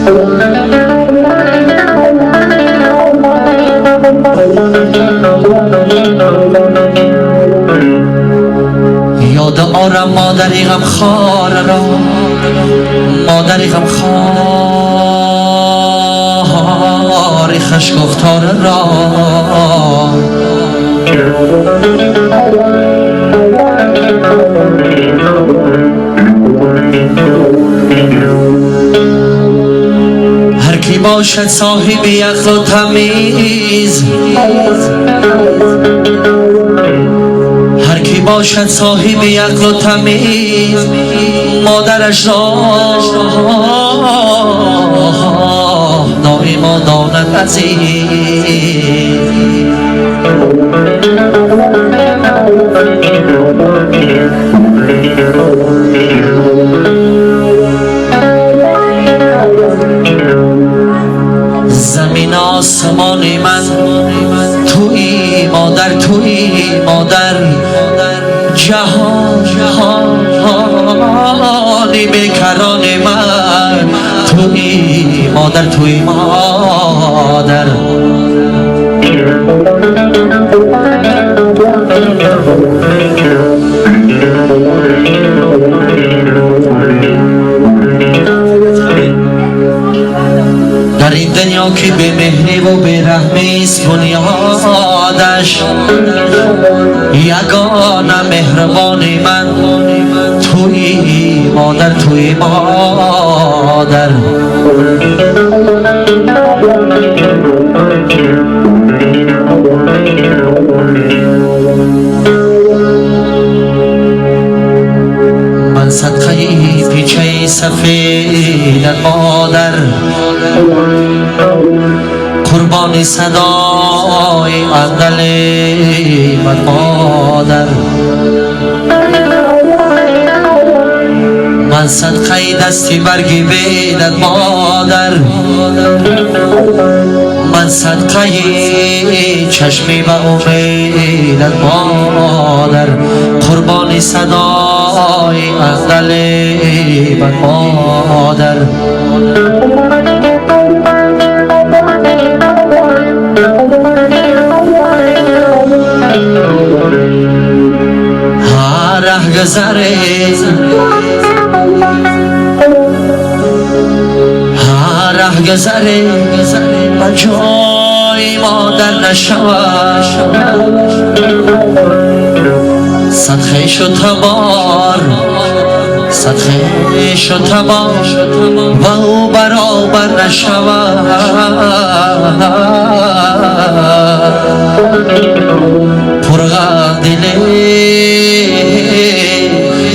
یاد آرم مادری غمخوار را، مادری غمخوار خشگفتار را. هر کی باشد صاحب عقل و تمیز، هر کی باشد صاحب عقل و تمیز، مادرش را دائما داند عزیز. زمین آسمان من تویی مادر، تویی مادر، جهانی بیکران من تویی مادر، تویی مادر. در این دنیا که به مهری و به رحمیست بنیادش، یگانه مهربان من تویی مادر، تویی مادر. من صدقه پیچه سفیدت مادر، قربان صدای اندلیبت مادر. من صدقه دستی برگی بیدت مادر، من صدقه چشمی و امیدت مادر، قربان صدای اندلیبت مادر. ره گذره ره گذره جای مادر نشود، صدقه شد تبار، صدقه شد تبار و او برابر نشود. پرغم دلی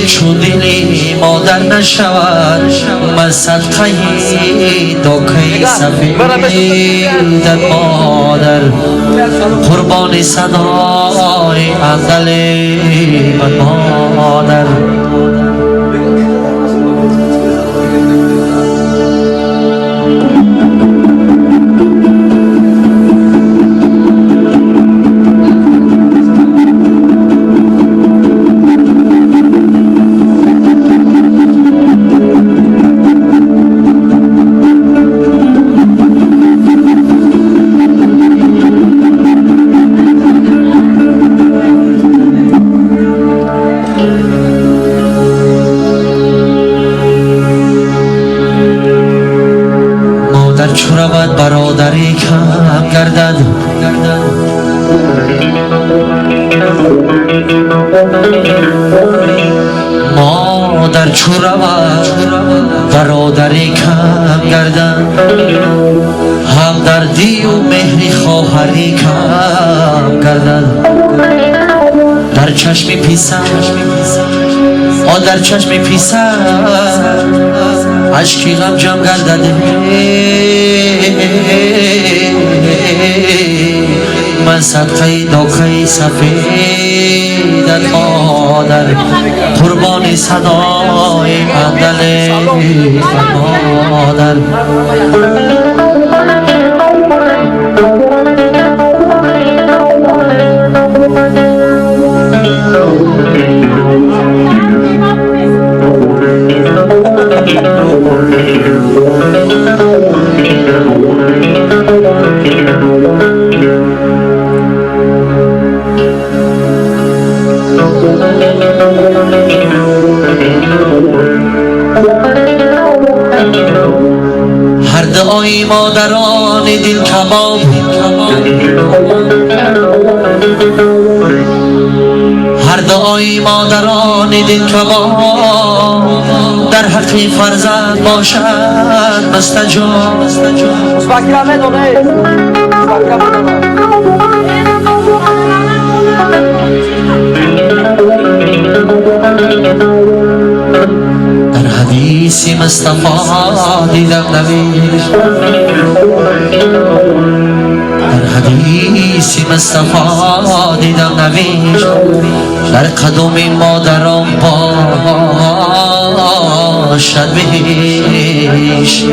چون دلی مادر نشود، من صدقه دکه سفیدت مادر، قربان صدای اندلیبت مادر. چو رود برادری کم گردد، مادر چو رود برادری کم گردد، همدردی و مهری خواهری کم گردد. در چشم پیسر در چشم پیسر عشقی غم جمع گردده، من صدقه داکه سفیدت مادر، قربان صدای اندلیبت مادر. دعای مادران دل کباب، هر دعای مادران دل کباب در حق فرزند باشد مستجاب. در حدیث مصطفی دیدم نوشت، در حدیث مصطفی دیدم نوشت، در قدم مادران باشد بهشت.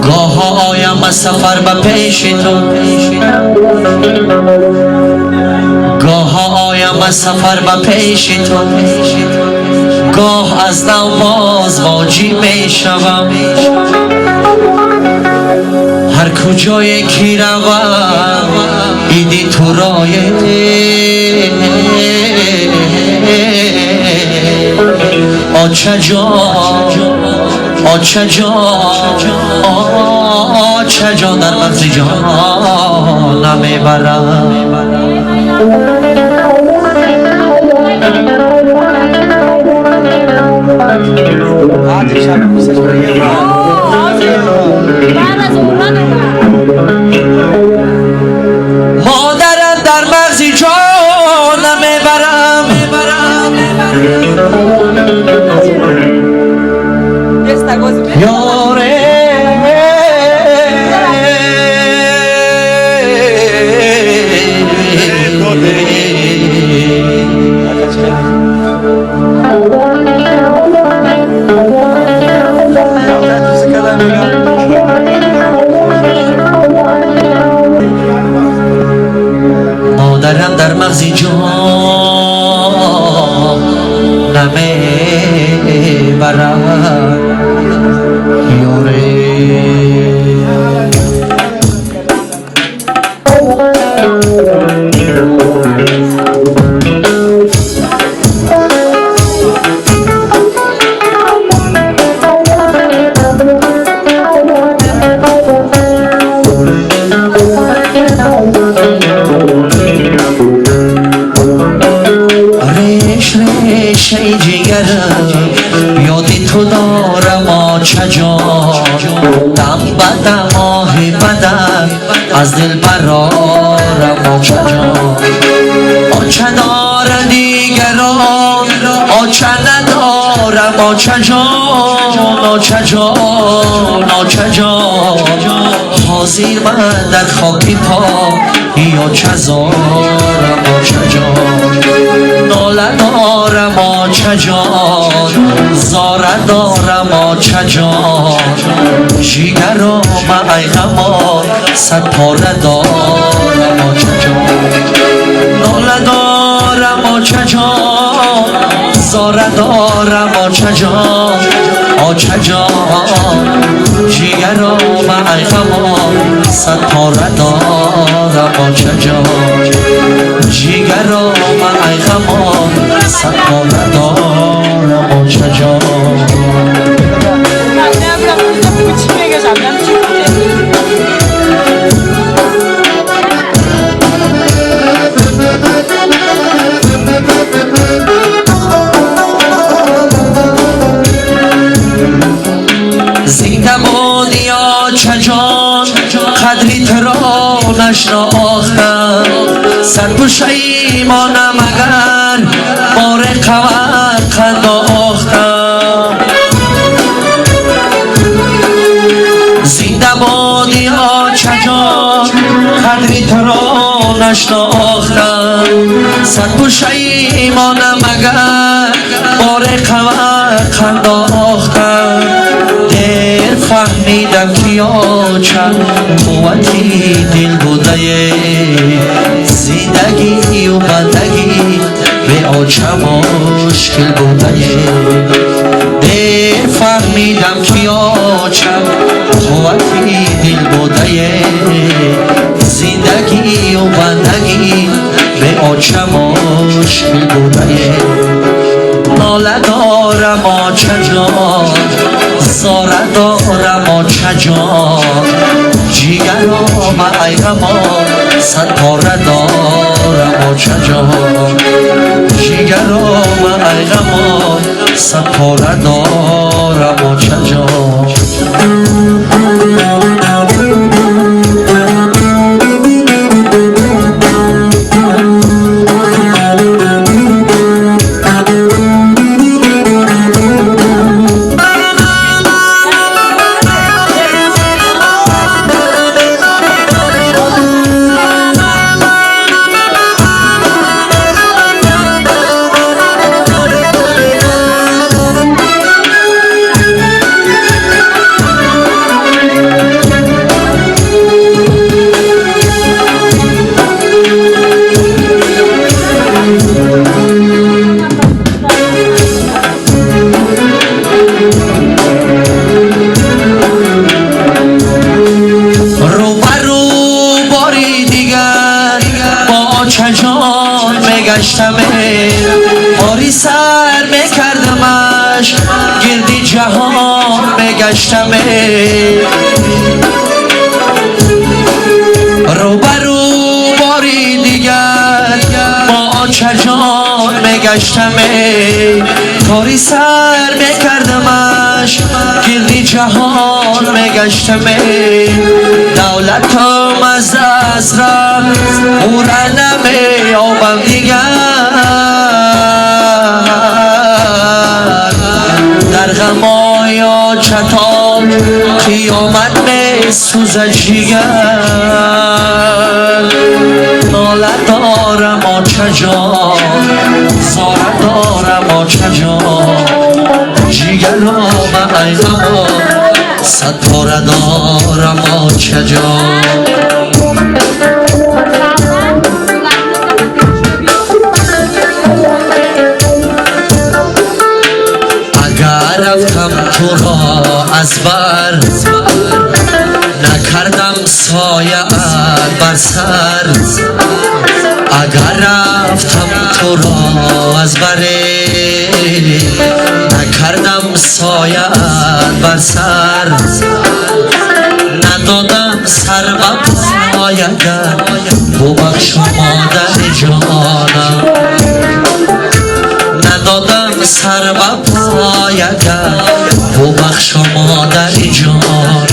گاه آیم از سفر به پیش تو، گاه آیم از سفر به پیش تو، گاه از نو باز واجی می شوم. هر کجای کی روم ایدی تو رایه، آچه جان آچه جان آچه جان در مغز جان نمیبرم. مادرم در مغز جان نمیبرم. یاره مادرم در مغز جان نمیبرم. یاره ای جگرم یادی تو دارم آچه جان، دم بدم آه بدم از دل برارم آچه جان. آچه دارم دیگران آچه ندارم آچه جان، آچه جان آچه جان. حاضر من در خاکی پا یا چه زارم آچه جان. ناله دارم آچه جان، زاره دارم آچه جان. جیگرم ای غمان صد پاره دارم آچه جان. ناله دارم آچه جان، زاره دارم آچه جان. آچه جان جیگرم ای غمان صد پاره دارم آچه جان. جیگرم ای غمان صد پاره دارم آچه جان. زنده بودی آچه جان قدری ترا نشناختم، سر پشیمانم اگر بار قوت انداختم. زنده بودی آچه جان قدری ترا نشناختم، سر پشیمانم اگر بار قوت انداختم. دیر فهمیدم که آچه قوتی دل بوده، زندگی و بندگی به آچه مشکل بوده. دیر فهمیدم که آچه قوتی دل بوده، زندگی و بندگی به آچه مشکل بوده. ناله دارم چجان زاره دارم چجان جیگرام ایرمان صد پاره دارم چجان جیگرام ایرمان صد پاره دارم چجان آری سر میکردمش گردی جهان میگشتم روبرو باری دیگر با چجان میگشتم آری سر میکردمش گردی جهان میگشتم دولتم از رفت او را نمیابم دیگر در غمایا چتام قیامت می سوزد جیگر ناله دارم چجان زاره دارم چجان جیگرام ایران صد پاره دارم چجان رفتم تو را از بر نکردم سایه بر سر اگر رفتم تو را از بر نکردم سایه بر سر ندادم سر به پای اگر ببخش مادر جانم ندادم سر به پای اگر ببخش مادر جانم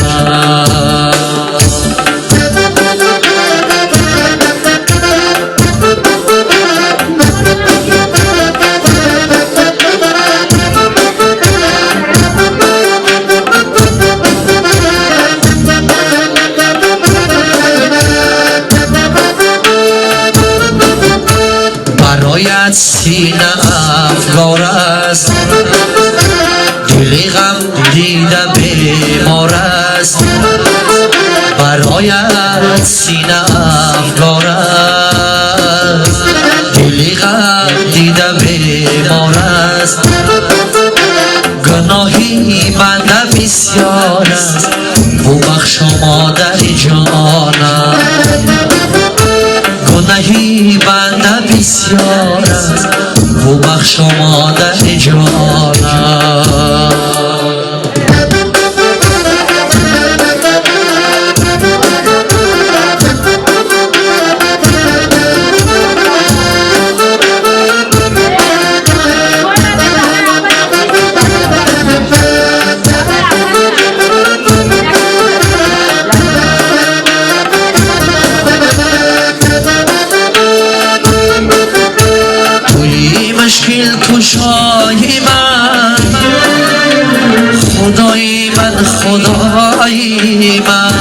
برایت سینه افگار است دلی غم دیده بیمار است برایت سینه افگار است دلی غم دیده بیمار است گناهی بنده بسیار است ببخش مادر جانم گناهی بنده بسیار است ببخش مادر جانم مشکل کشای من خدای من خدای من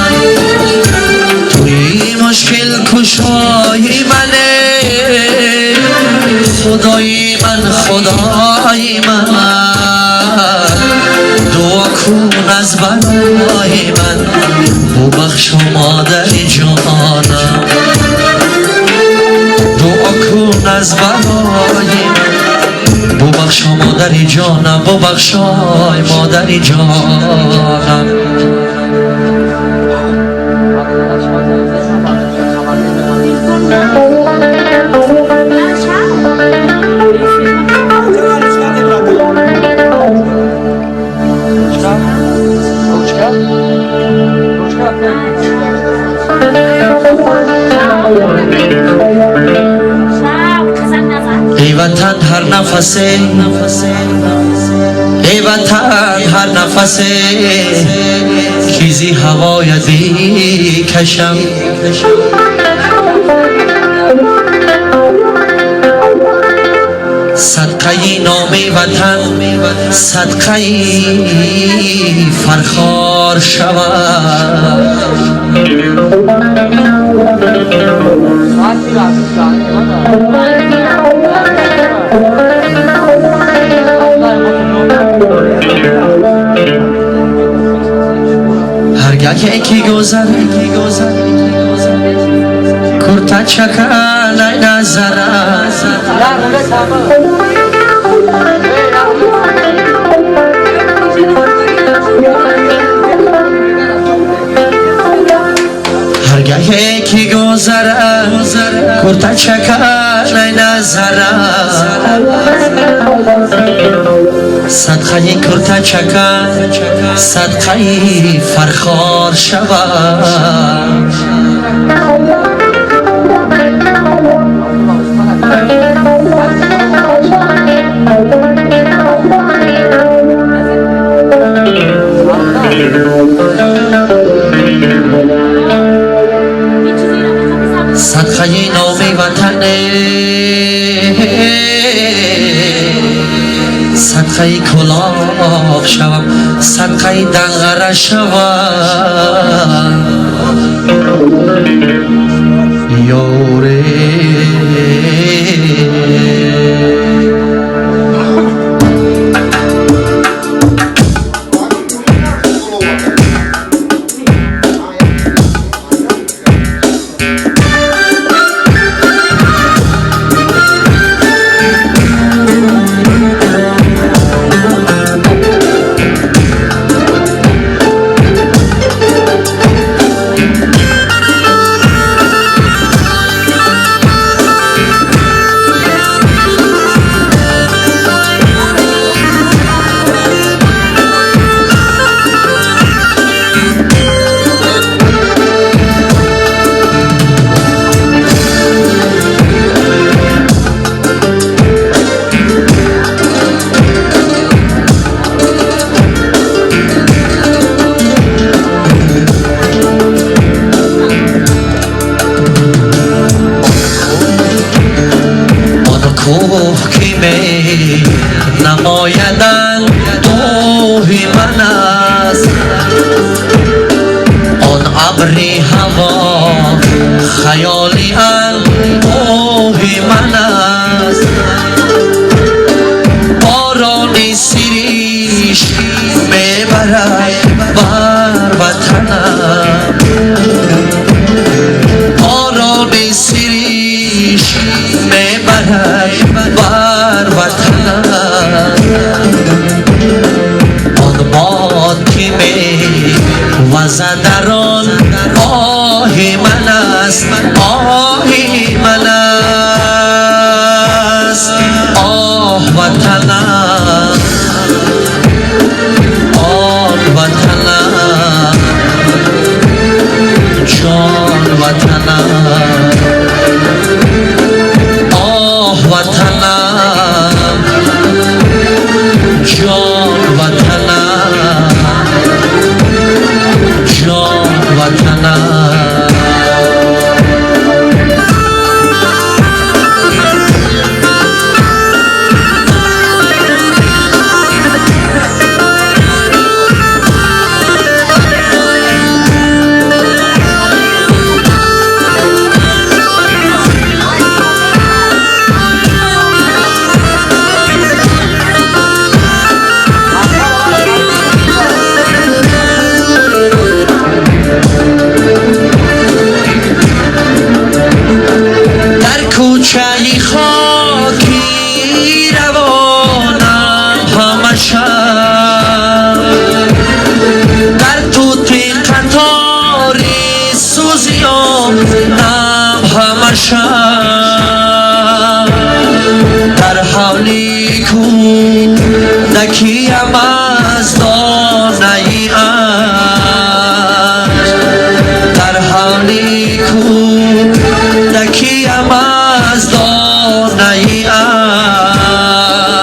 توی مشکل کشای منه خدای من خدای من دعا کن از برای من ببخش مادر جانم دعا کن از برای ببخش مادر جانم ببخشای مادر جانم نفسه ای وطن هر نفسه چیزی هوای دی کشم صدقه نام وطن صدقه فرخار شود هرگاه کی گذر کرتا چکل ای نظر هرگاه کی گذر کرتا چکل ای نظر صدقه کرتا چکل صدقه فرخار شود صدقه نام وطن صدقه کلاه شوم صدقه دنغره شوم یوره که می نمایدن دوهی من است آن ابری هوا خیالی انبوهی من است بارانی سیریش میبرد بر وطنم بارانی سیریش میبرد بر وطنم آن باد که می وزد در آن آهی من است آهی من است آه وطنم آه وطنم جان وطنم آه وطنم جان وطنم جان وطنم کوچه‌ی خاکی روانم همشم در توتی قطاری سوزیم نم همشم در حالی کودکیم از دانه اش در حالی کودکیم از دانه اش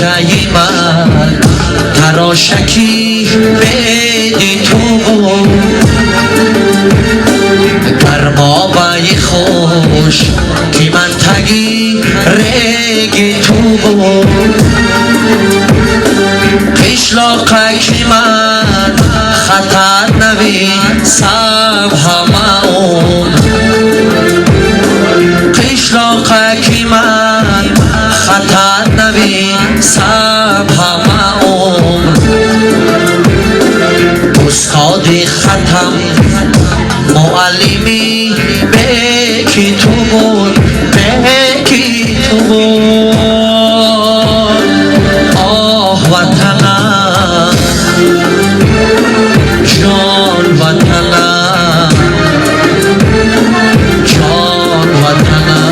روزه من تراشکی بدی تو گرمابه خوش که من تگی رگی تو قشلاقه که من خطر نوی سب همه اون قشلاقه که من خطر نوی سب همه اون استاد ختم معلمی بکی تو بود بکی تو بود آه وطنم جان وطنم جان وطنم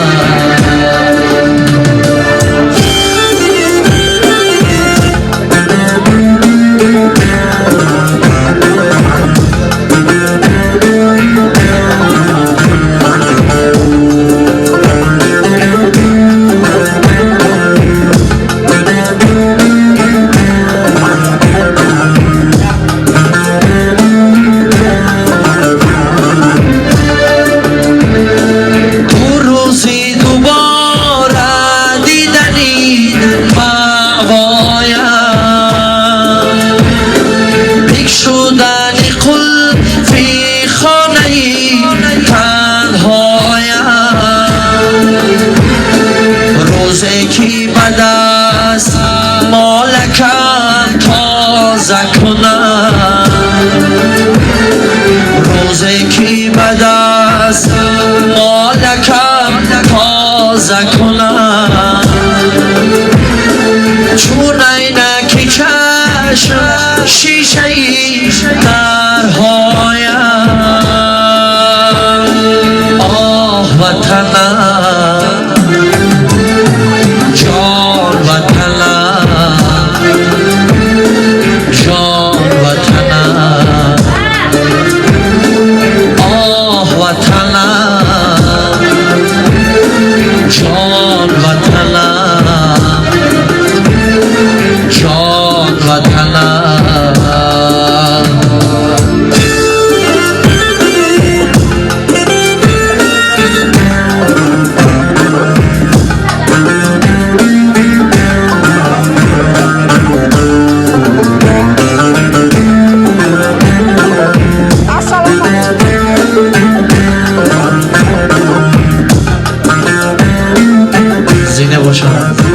کی بدست مالکم تازه کنم روزه کی بدست مالکم تازه کنم چون عینک چشم شیشه ای درهایم آه وطنم جان وطنم جان وطنم آه وطنم جان وطنم جان وطنم زینه باشم